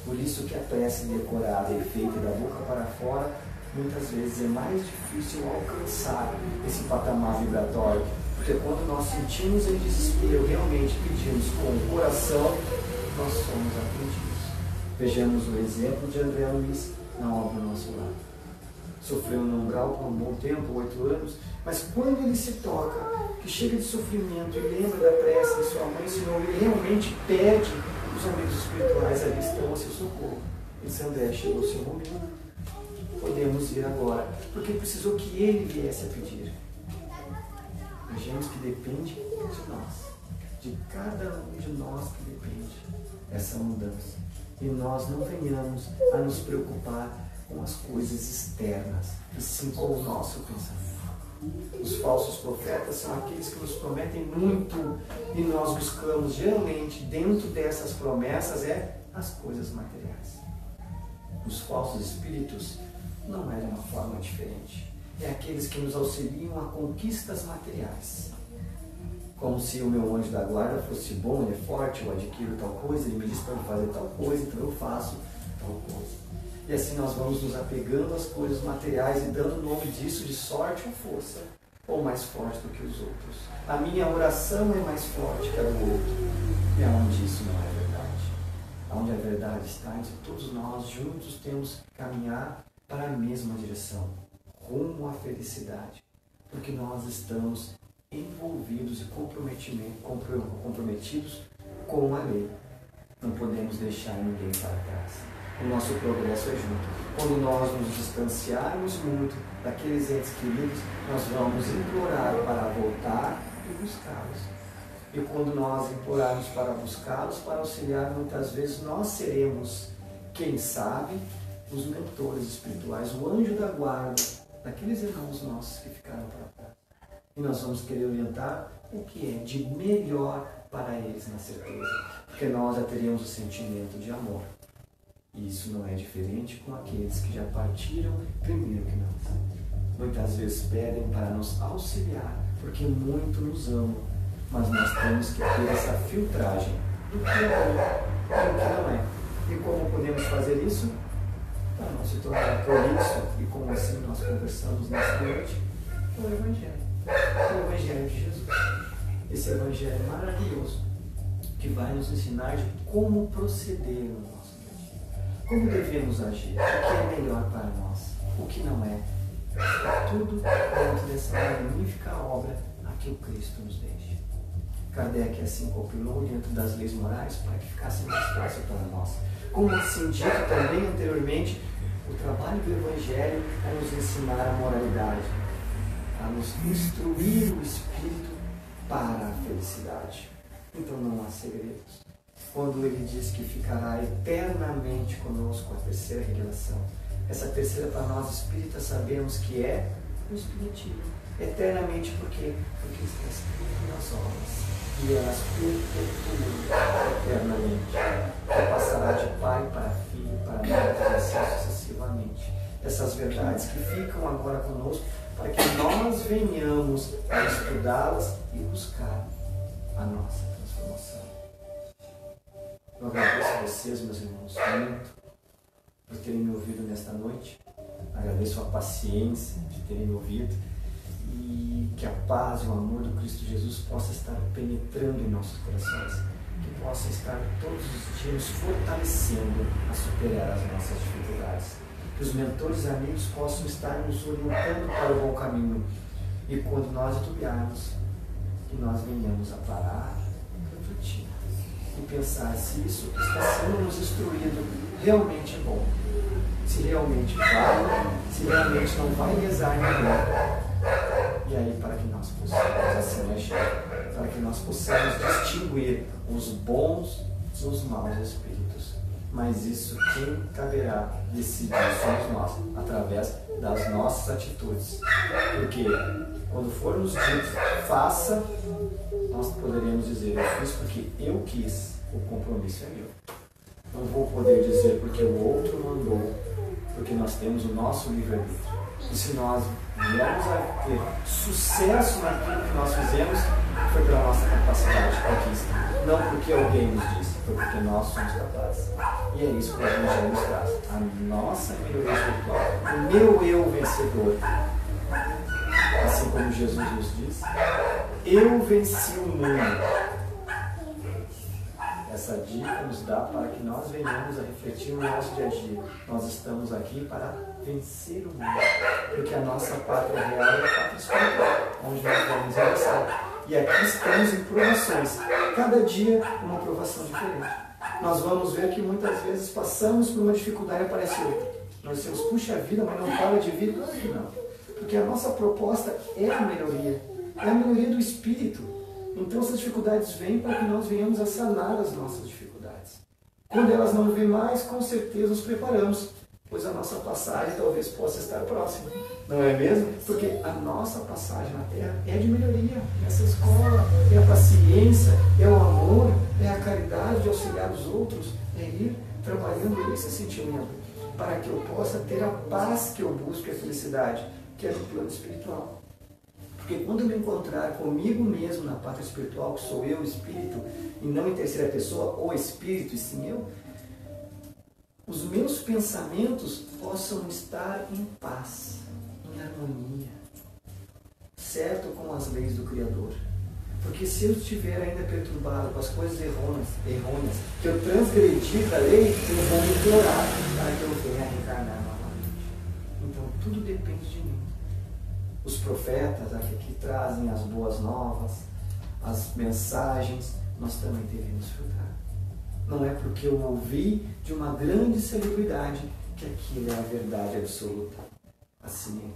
Por isso que a prece decorada e feita da boca para fora, muitas vezes é mais difícil alcançar esse patamar vibratório. Porque quando nós sentimos em desespero, realmente pedimos com o coração, nós somos atendidos. Vejamos o exemplo de André Luiz na obra do nosso lado. Sofreu num grau por um bom tempo, 8 anos, mas quando ele se toca, que chega de sofrimento e lembra da prece de sua mãe, senão ele realmente pede os amigos espirituais ali estão a seu socorro. Esse André chegou ao seu momento. Podemos ir agora, porque precisou que ele viesse a pedir. Vejamos que depende de nós, de cada um de nós que depende essa mudança. E nós não venhamos a nos preocupar com as coisas externas, e sim com o nosso pensamento. Os falsos profetas são aqueles que nos prometem muito e nós buscamos geralmente dentro dessas promessas as coisas materiais. Os falsos espíritos não é de uma forma diferente. É aqueles que nos auxiliam a conquistas materiais. Como se o meu anjo da guarda fosse bom, ele é forte, eu adquiro tal coisa, ele me diz para eu fazer tal coisa, então eu faço tal coisa. E assim nós vamos nos apegando às coisas materiais e dando o nome disso de sorte ou força, ou mais forte do que os outros. A minha oração é mais forte que a do outro. E aonde isso não é verdade? Aonde a verdade está, entre todos nós juntos temos que caminhar para a mesma direção, rumo à felicidade, porque nós estamos envolvidos e comprometidos com a lei. Não podemos deixar ninguém para trás. O nosso progresso é junto. Quando nós nos distanciarmos muito daqueles entes queridos, nós vamos implorar para voltar e buscá-los. E quando nós implorarmos para buscá-los, para auxiliar, muitas vezes nós seremos, quem sabe, os mentores espirituais, o anjo da guarda daqueles irmãos nossos que ficaram para trás. E nós vamos querer orientar o que é de melhor para eles na certeza, porque nós já teríamos o sentimento de amor. E isso não é diferente com aqueles que já partiram primeiro que nós. Muitas vezes pedem para nos auxiliar, porque muito nos amam, mas nós temos que ter essa filtragem do que é bom e do que não é. E como podemos fazer isso? Para não se tornar prolixo, e como assim nós conversamos nessa noite, o Evangelho. O Evangelho de Jesus. Esse Evangelho maravilhoso que vai nos ensinar de como proceder no nosso dia a dia. Como devemos agir, o que é melhor para nós, o que não é. É tudo dentro dessa magnífica obra a que o Cristo nos deixa. Kardec assim compilou dentro das leis morais para que ficasse mais fácil para nós. Como assim dito também anteriormente, o trabalho do Evangelho é nos ensinar a moralidade, a nos instruir o Espírito para a felicidade. Então não há segredos. Quando ele diz que ficará eternamente conosco a terceira revelação, essa terceira para nós espíritas sabemos que é o Espiritismo. Eternamente por quê? Porque está escrito nas obras e elas perpetuam eternamente. Passará de pai para filho, para neto e assim sucessivamente. Essas verdades que ficam agora conosco para que nós venhamos a estudá-las e buscar a nossa transformação. Eu agradeço a vocês, meus irmãos, muito por terem me ouvido nesta noite. Agradeço a paciência de terem me ouvido e que a paz e o amor do Cristo Jesus possa estar penetrando em nossos corações, que possa estar todos os dias fortalecendo a superar as nossas dificuldades, que os mentores e amigos possam estar nos orientando para o bom caminho e quando nós titubearmos, que nós venhamos a parar, refletir e pensar se isso que está sendo nos instruído realmente é bom, se realmente vale, se realmente não vai lesar ninguém. E aí, para que nós possamos assim agir, para que nós possamos distinguir os bons dos maus espíritos. Mas isso quem caberá decidir somos nós, através das nossas atitudes. Porque quando formos dito faça, nós poderemos dizer eu fiz porque eu quis, o compromisso é meu. Não vou poder dizer porque o outro mandou, porque nós temos o nosso livre-arbítrio. E se nós viermos a ter sucesso naquilo que nós fizemos, foi pela nossa capacidade de conquista. Não porque alguém nos disse, foi porque nós somos capazes. E é isso que o Evangelho nos traz. A nossa melhoria espiritual, o meu eu vencedor. Assim como Jesus nos diz, eu venci o mundo. Essa dica nos dá para que nós venhamos a refletir no nosso dia a dia. Nós estamos aqui para vencer o mundo, porque a nossa pátria real é a pátria espiritual, onde nós vamos avançar. E aqui estamos em provações, cada dia uma provação diferente. Nós vamos ver que muitas vezes passamos por uma dificuldade e aparece outra. Nós dizemos, puxa vida, mas não para de vir? Não, porque a nossa proposta é a melhoria do espírito. Então essas dificuldades vêm para que nós venhamos a sanar as nossas dificuldades. Quando elas não vêm mais, com certeza nos preparamos, pois a nossa passagem talvez possa estar próxima. Não é mesmo? Porque a nossa passagem na Terra é de melhoria. Essa escola é a paciência, é o amor, é a caridade de auxiliar os outros, é ir trabalhando esse sentimento para que eu possa ter a paz que eu busco e a felicidade, que é no plano espiritual. Porque quando eu me encontrar comigo mesmo na pátria espiritual, que sou eu, o espírito, e não em terceira pessoa, o espírito, e sim eu, os meus pensamentos possam estar em paz, em harmonia, certo com as leis do Criador. Porque se eu estiver ainda perturbado com as coisas errôneas, que eu transgredi da lei, eu vou me implorar para que eu venha reencarnar novamente. Então tudo depende de mim. Os profetas aqui trazem as boas novas, as mensagens, nós também devemos filtrar. Não é porque eu ouvi de uma grande celebridade que aquilo é a verdade absoluta. Assim,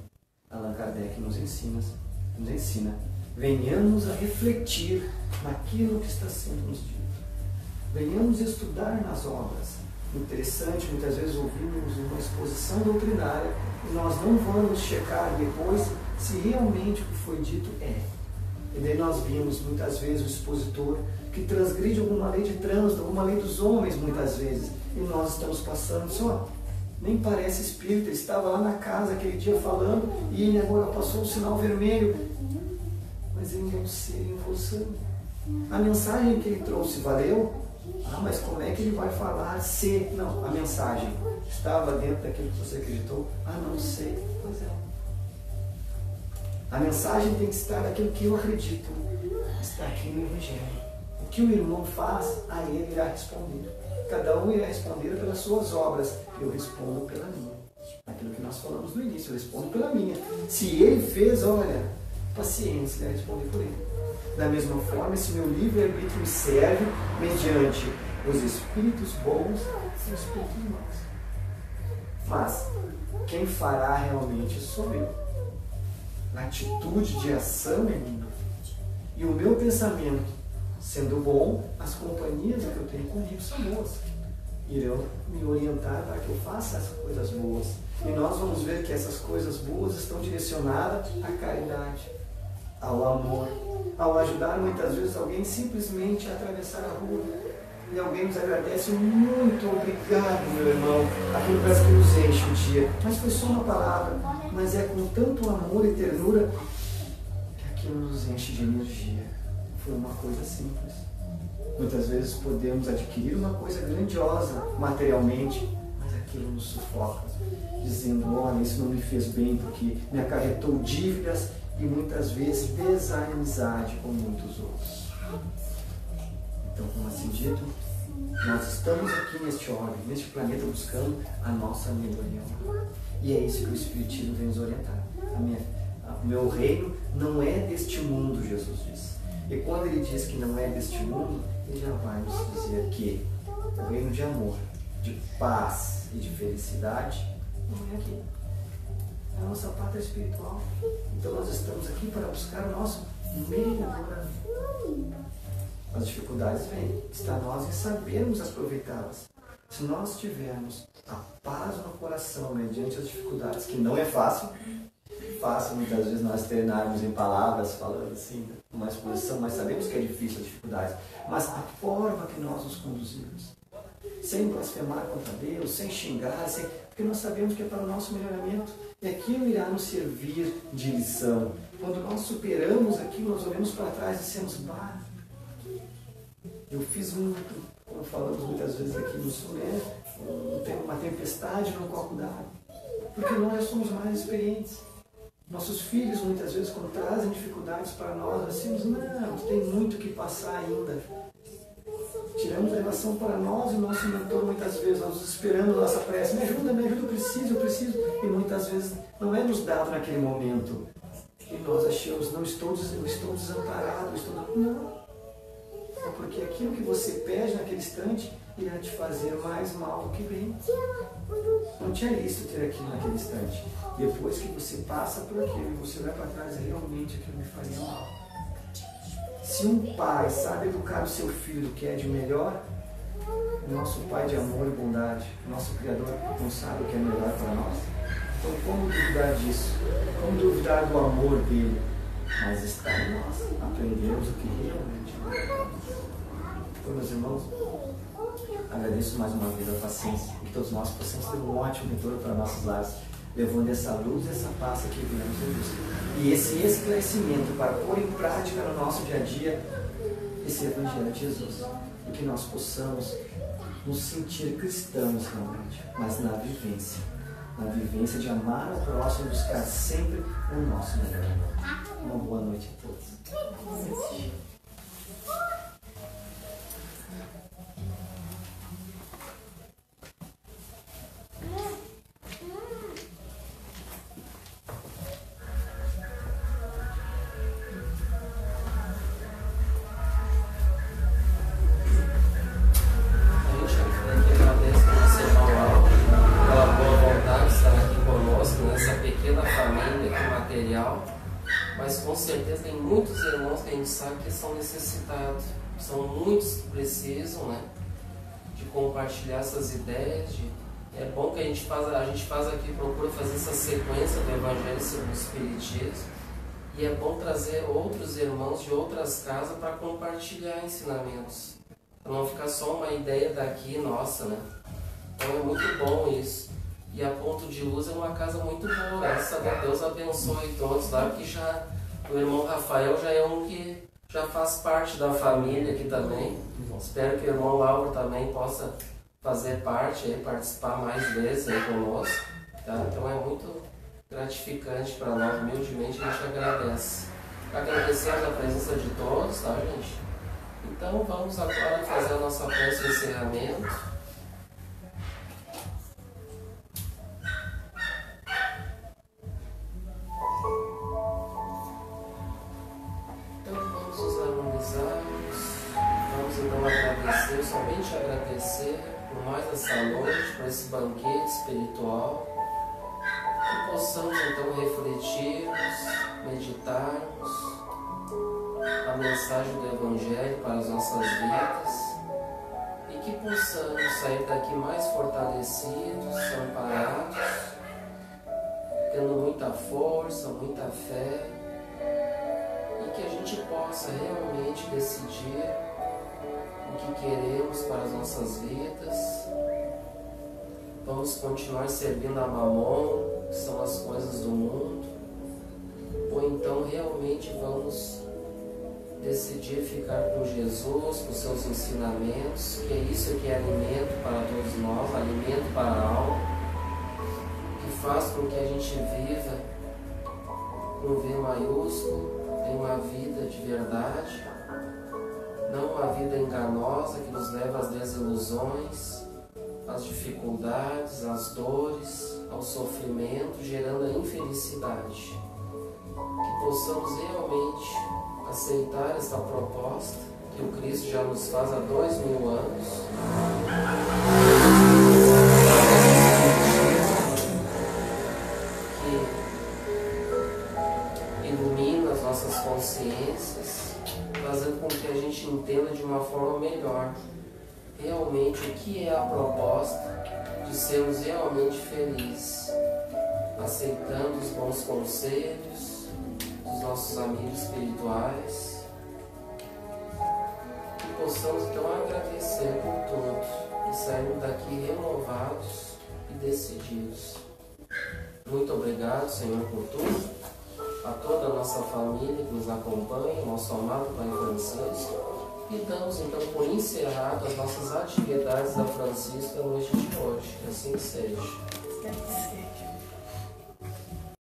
Allan Kardec nos ensina, venhamos a refletir naquilo que está sendo nos dito. Venhamos estudar nas obras. Interessante, muitas vezes ouvimos uma exposição doutrinária e nós não vamos checar depois se realmente o que foi dito é. E daí nós vimos muitas vezes o expositor que transgride alguma lei de trânsito, alguma lei dos homens muitas vezes. E nós estamos passando só. Nem parece espírita, ele estava lá na casa aquele dia falando e ele agora passou um sinal vermelho. Mas ele não ser em evolução. A mensagem que ele trouxe valeu? Ah, mas como é que ele vai falar se... Não, a mensagem estava dentro daquilo que você acreditou? Ah, não sei. Pois é. A mensagem tem que estar naquilo que eu acredito. Está aqui no Evangelho. O que o irmão faz, a ele irá responder. Cada um irá responder pelas suas obras. Eu respondo pela minha. Aquilo que nós falamos no início, eu respondo pela minha. Se ele fez, olha, paciência, ele vai responder por ele. Da mesma forma, esse meu livre-arbítrio me serve mediante os espíritos bons e os espíritos maus. Mas quem fará realmente sou eu. A atitude de ação é minha. E o meu pensamento, sendo bom, as companhias que eu tenho comigo são boas. Irão me orientar para que eu faça as coisas boas. E nós vamos ver que essas coisas boas estão direcionadas à caridade, ao amor, ao ajudar muitas vezes alguém simplesmente a atravessar a rua. E alguém nos agradece, muito obrigado, meu irmão. Aquilo parece que nos enche um dia. Mas foi só uma palavra. Mas é com tanto amor e ternura que aquilo nos enche de energia. Foi uma coisa simples. Muitas vezes podemos adquirir uma coisa grandiosa materialmente, mas aquilo nos sufoca, dizendo, olha, isso não me fez bem porque me acarretou dívidas e muitas vezes desamizade com muitos outros. Então, como assim dito, nós estamos aqui neste orbe, neste planeta, buscando a nossa melhoria. E é isso que o Espiritismo vem nos orientar. O meu reino não é deste mundo, Jesus diz. E quando ele diz que não é deste mundo, ele já vai nos dizer que o reino de amor, de paz e de felicidade não é aqui. É a nossa pátria espiritual. Então nós estamos aqui para buscar o nosso melhoramento. As dificuldades vêm, está a nós em sabermos aproveitá-las. Se nós tivermos a paz no coração mediante as dificuldades, que não é fácil muitas vezes nós treinarmos em palavras, falando assim, uma exposição, mas sabemos que é difícil as dificuldades, mas a forma que nós nos conduzimos, sem blasfemar contra Deus, sem xingar, porque nós sabemos que é para o nosso melhoramento, e aquilo irá nos servir de lição. Quando nós superamos aquilo, nós olhamos para trás e dissemos, bah, eu fiz muito, como falamos muitas vezes aqui no sul, né? Uma tempestade num copo d'água, porque nós somos mais experientes. Nossos filhos muitas vezes, quando trazem dificuldades para nós, assim, não, tem muito que passar ainda. Tiramos a relação para nós e o nosso mentor muitas vezes, nós esperando a nossa prece, me ajuda, eu preciso. E muitas vezes não é nos dado naquele momento. E nós achamos, não estou desamparado, não. É porque aquilo que você pede naquele instante irá te fazer mais mal do que bem. Não tinha lícito ter aquilo naquele instante. Depois que você passa por aquilo e você vai para trás, realmente aquilo me faria mal. Se um pai sabe educar o seu filho que é de melhor, o nosso Pai de amor e bondade, o nosso Criador, não sabe o que é melhor para nós? Então como duvidar disso? Como duvidar do amor dele? Mas está em nós, aprendemos o que realmente é melhor. Então, meus irmãos, agradeço mais uma vez a paciência e todos nós possamos ter um ótimo retorno para nossos lares, levando essa luz e essa paz que viemos em busca. E esse esclarecimento para pôr em prática no nosso dia a dia esse Evangelho de Jesus. E que nós possamos nos sentir cristãos realmente, mas na vivência de amar ao próximo e buscar sempre o nosso melhor. Uma boa noite a todos. Mas com certeza tem muitos irmãos que a gente sabe que são necessitados, são muitos que precisam, né, de compartilhar essas ideias. É bom que a gente faz aqui, procura fazer essa sequência do Evangelho segundo o Espiritismo, E é bom trazer outros irmãos de outras casas para compartilhar ensinamentos. Para não ficar só uma ideia daqui, nossa, né? Então é muito bom isso. E a Ponto de Luz é uma casa muito boa. Graças a Deus abençoe todos lá, porque já o irmão Rafael já é um que já faz parte da família aqui também. Espero que o irmão Lauro também possa fazer parte, aí, participar mais vezes aí conosco. Tá? Então é muito gratificante para nós, humildemente a gente agradece. Agradecemos a presença de todos, tá, gente? Então vamos agora fazer a nossa prece de encerramento. Somente agradecer por mais essa noite, por esse banquete espiritual, que possamos então refletirmos, meditarmos a mensagem do Evangelho para as nossas vidas e que possamos sair daqui mais fortalecidos, amparados, tendo muita força, muita fé e que a gente possa realmente decidir o que queremos para as nossas vidas. Vamos continuar servindo a Mamon, que são as coisas do mundo, ou então realmente vamos decidir ficar com Jesus, com seus ensinamentos, que é isso que é alimento para todos nós, alimento para a alma, que faz com que a gente viva com V maiúsculo, em uma vida de verdade, não uma vida enganosa que nos leva às desilusões, às dificuldades, às dores, ao sofrimento, gerando a infelicidade. Que possamos realmente aceitar esta proposta que o Cristo já nos faz há 2000 anos. Que ilumina as nossas consciências, fazendo com que a gente entenda de uma forma melhor realmente o que é a proposta de sermos realmente felizes, aceitando os bons conselhos dos nossos amigos espirituais, que possamos então agradecer por tudo e sairmos daqui renovados e decididos. Muito obrigado, Senhor, por tudo. A toda a nossa família que nos acompanha, nosso amado Pai Francisco, e damos então por encerrado as nossas atividades da Francisca a noite de hoje. Que assim seja. Que assim seja.